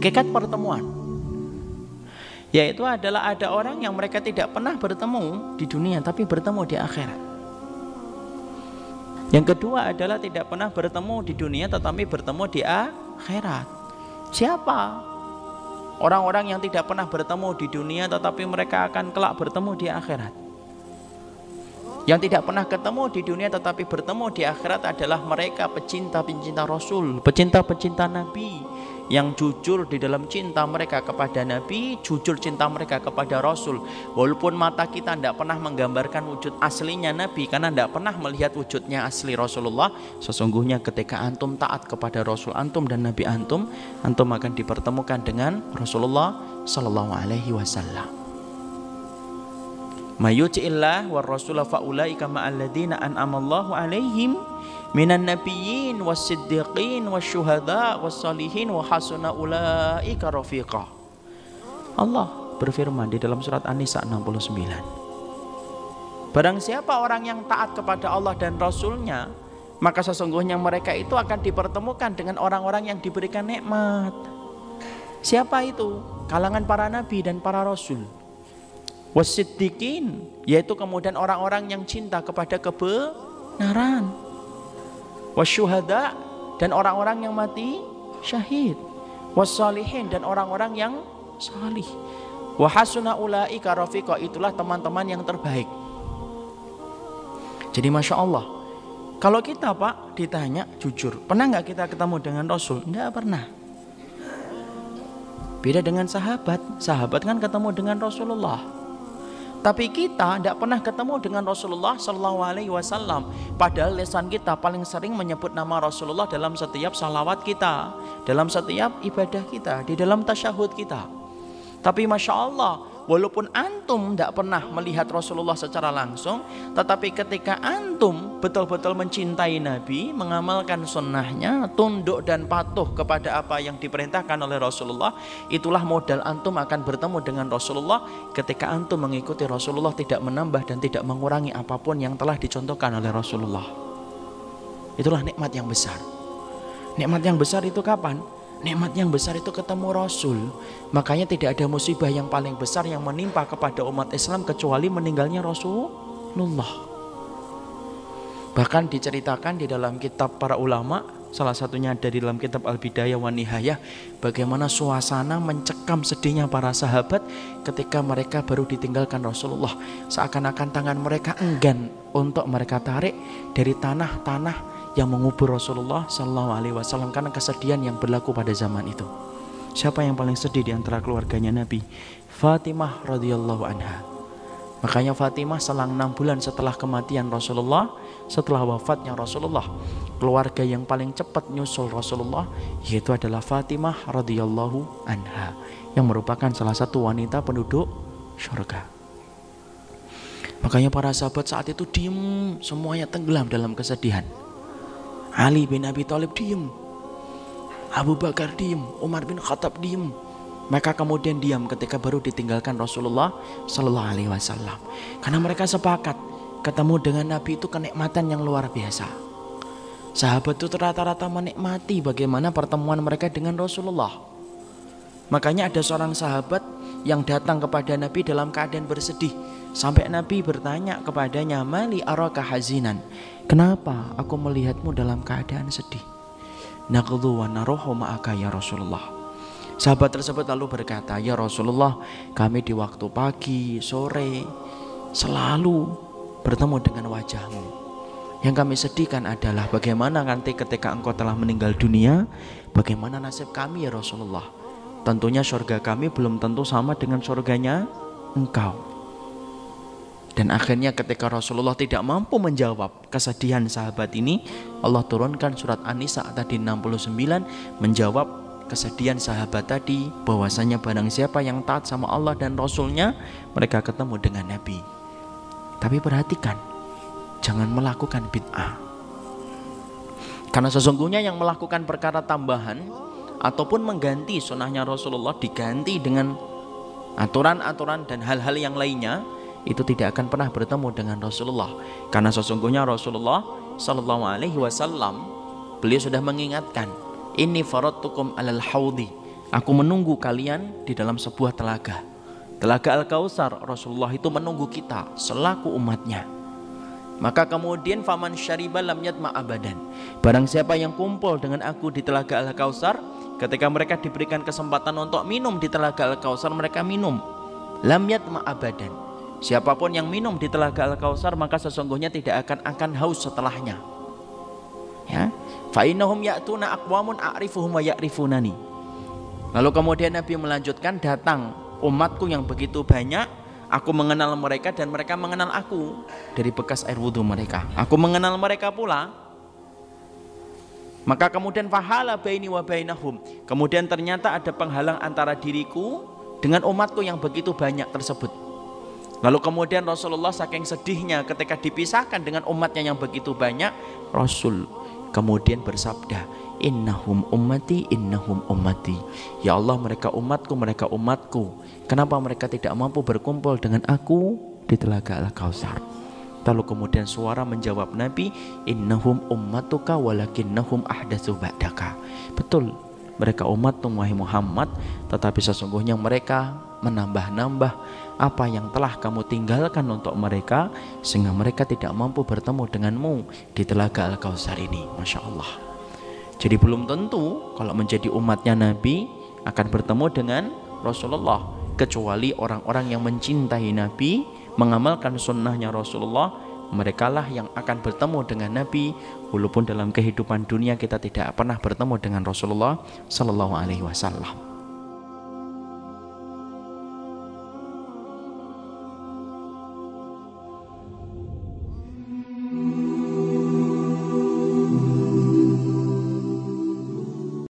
Hakikat pertemuan yaitu adalah ada orang yang mereka tidak pernah bertemu di dunia tapi bertemu di akhirat. Yang kedua adalah tidak pernah bertemu di dunia tetapi bertemu di akhirat. Siapa? Orang-orang yang tidak pernah bertemu di dunia tetapi mereka akan kelak bertemu di akhirat. Yang tidak pernah ketemu di dunia tetapi bertemu di akhirat adalah mereka pecinta-pecinta Rasul, pecinta-pecinta Nabi, yang jujur di dalam cinta mereka kepada Nabi, jujur cinta mereka kepada Rasul. Walaupun mata kita tidak pernah menggambarkan wujud aslinya Nabi, karena tidak pernah melihat wujudnya asli Rasulullah, sesungguhnya ketika antum taat kepada Rasul antum dan Nabi antum, antum akan dipertemukan dengan Rasulullah Sallallahu Alaihi Wasallam. Mayuti'illah wa rasulah fa'ulaika ma'alladina an'amallahu alaihim minan nabiyyin was-siddiqin wasyuhada was-salihin wa hasuna ulaika rafiqa. Allah berfirman di dalam surat An-Nisa 69. Barang siapa orang yang taat kepada Allah dan Rasulnya, maka sesungguhnya mereka itu akan dipertemukan dengan orang-orang yang diberikan nikmat. Siapa itu? Kalangan para nabi dan para rasul. Wasiddiqin, yaitu kemudian orang-orang yang cinta kepada kebenaran. Wasyuhada, dan orang-orang yang mati syahid. Wassalihin, dan orang-orang yang salih. Wahasuna ulaika rafiqa, itulah teman-teman yang terbaik. Jadi Masya Allah, kalau kita Pak ditanya jujur, pernah nggak kita ketemu dengan Rasul? Nggak pernah. Beda dengan sahabat, sahabat kan ketemu dengan Rasulullah. Tapi kita tidak pernah ketemu dengan Rasulullah Sallallahu Alaihi Wasallam. Padahal lisan kita paling sering menyebut nama Rasulullah dalam setiap salawat kita, dalam setiap ibadah kita, di dalam tasyahud kita. Tapi Masya Allah, walaupun antum tidak pernah melihat Rasulullah secara langsung, tetapi ketika antum betul-betul mencintai Nabi, mengamalkan sunnahnya, tunduk dan patuh kepada apa yang diperintahkan oleh Rasulullah, itulah modal antum akan bertemu dengan Rasulullah. Ketika antum mengikuti Rasulullah, tidak menambah dan tidak mengurangi apapun yang telah dicontohkan oleh Rasulullah. Itulah nikmat yang besar. Nikmat yang besar itu kapan? Nikmat yang besar itu ketemu Rasul. Makanya tidak ada musibah yang paling besar yang menimpa kepada umat Islam kecuali meninggalnya Rasulullah. Bahkan diceritakan di dalam kitab para ulama, salah satunya ada di dalam kitab Al-Bidayah wa Nihayah, bagaimana suasana mencekam sedihnya para sahabat ketika mereka baru ditinggalkan Rasulullah. Seakan-akan tangan mereka enggan untuk mereka tarik dari tanah-tanah yang mengubur Rasulullah Sallallahu Alaihi Wasallam karena kesedihan yang berlaku pada zaman itu. Siapa yang paling sedih di antara keluarganya Nabi? Fatimah radhiyallahu anha. Makanya Fatimah selang 6 bulan setelah kematian Rasulullah, setelah wafatnya Rasulullah, keluarga yang paling cepat nyusul Rasulullah yaitu adalah Fatimah radhiyallahu anha, yang merupakan salah satu wanita penduduk surga. Makanya para sahabat saat itu diem, semuanya tenggelam dalam kesedihan. Ali bin Abi Thalib diem, Abu Bakar diem, Umar bin Khattab diem. Mereka kemudian diam ketika baru ditinggalkan Rasulullah Sallallahu Alaihi Wasallam. Karena mereka sepakat ketemu dengan Nabi itu kenikmatan yang luar biasa. Sahabat itu rata-rata menikmati bagaimana pertemuan mereka dengan Rasulullah. Makanya ada seorang sahabat yang datang kepada Nabi dalam keadaan bersedih. Sampai Nabi bertanya kepadanya, Mali araka hazinan, kenapa aku melihatmu dalam keadaan sedih? Naqdhu wa naruhu ma'aka ya Rasulullah. Sahabat tersebut lalu berkata, ya Rasulullah, kami di waktu pagi, sore selalu bertemu dengan wajahmu. Yang kami sedihkan adalah bagaimana nanti ketika engkau telah meninggal dunia, bagaimana nasib kami ya Rasulullah. Tentunya surga kami belum tentu sama dengan surganya engkau. Dan akhirnya ketika Rasulullah tidak mampu menjawab kesedihan sahabat ini, Allah turunkan surat An-Nisa tadi 69 menjawab kesedihan sahabat tadi, bahwasanya barang siapa yang taat sama Allah dan Rasulnya, mereka ketemu dengan Nabi. Tapi perhatikan, jangan melakukan bid'ah. Karena sesungguhnya yang melakukan perkara tambahan ataupun mengganti sunnahnya Rasulullah, diganti dengan aturan-aturan dan hal-hal yang lainnya, itu tidak akan pernah bertemu dengan Rasulullah. Karena sesungguhnya Rasulullah Sallallahu Alaihi Wasallam, beliau sudah mengingatkan, Inni faradtukum alal haudi, Aku menunggu kalian di dalam sebuah telaga. Telaga Al-Kautsar, Rasulullah itu menunggu kita selaku umatnya. Maka kemudian faman syariba lam yatma abadan. Barang siapa yang kumpul dengan aku di telaga Al-Kautsar, ketika mereka diberikan kesempatan untuk minum di telaga Al-Kautsar, mereka minum. Lam yatma abadan. Siapapun yang minum di telaga Al-Kautsar, maka sesungguhnya tidak akan haus setelahnya. Ya. Fa innahum ya'tuna aqwamun a'rifuhum wa ya'rifunani. Lalu kemudian Nabi melanjutkan, datang umatku yang begitu banyak, aku mengenal mereka dan mereka mengenal aku dari bekas air wudhu mereka. Aku mengenal mereka pula. Maka kemudian fahala baini wa bainahum. Kemudian ternyata ada penghalang antara diriku dengan umatku yang begitu banyak tersebut. Lalu kemudian Rasulullah saking sedihnya ketika dipisahkan dengan umatnya yang begitu banyak, Rasul kemudian bersabda, innahum ummati, innahum ummati. Ya Allah, mereka umatku, mereka umatku. Kenapa mereka tidak mampu berkumpul dengan aku di telaga Al-Kautsar? Lalu kemudian suara menjawab Nabi, innahum ummatuka walakinnahum ahdatsu ba'daka. Betul, mereka umatmu wahai Muhammad, tetapi sesungguhnya mereka menambah-nambah apa yang telah kamu tinggalkan untuk mereka, sehingga mereka tidak mampu bertemu denganmu di telaga Al-Kautsar ini. Masya Allah. Jadi belum tentu kalau menjadi umatnya Nabi akan bertemu dengan Rasulullah, kecuali orang-orang yang mencintai Nabi, mengamalkan sunnahnya Rasulullah, merekalah yang akan bertemu dengan Nabi. Walaupun dalam kehidupan dunia kita tidak pernah bertemu dengan Rasulullah Sallallahu Alaihi Wasallam.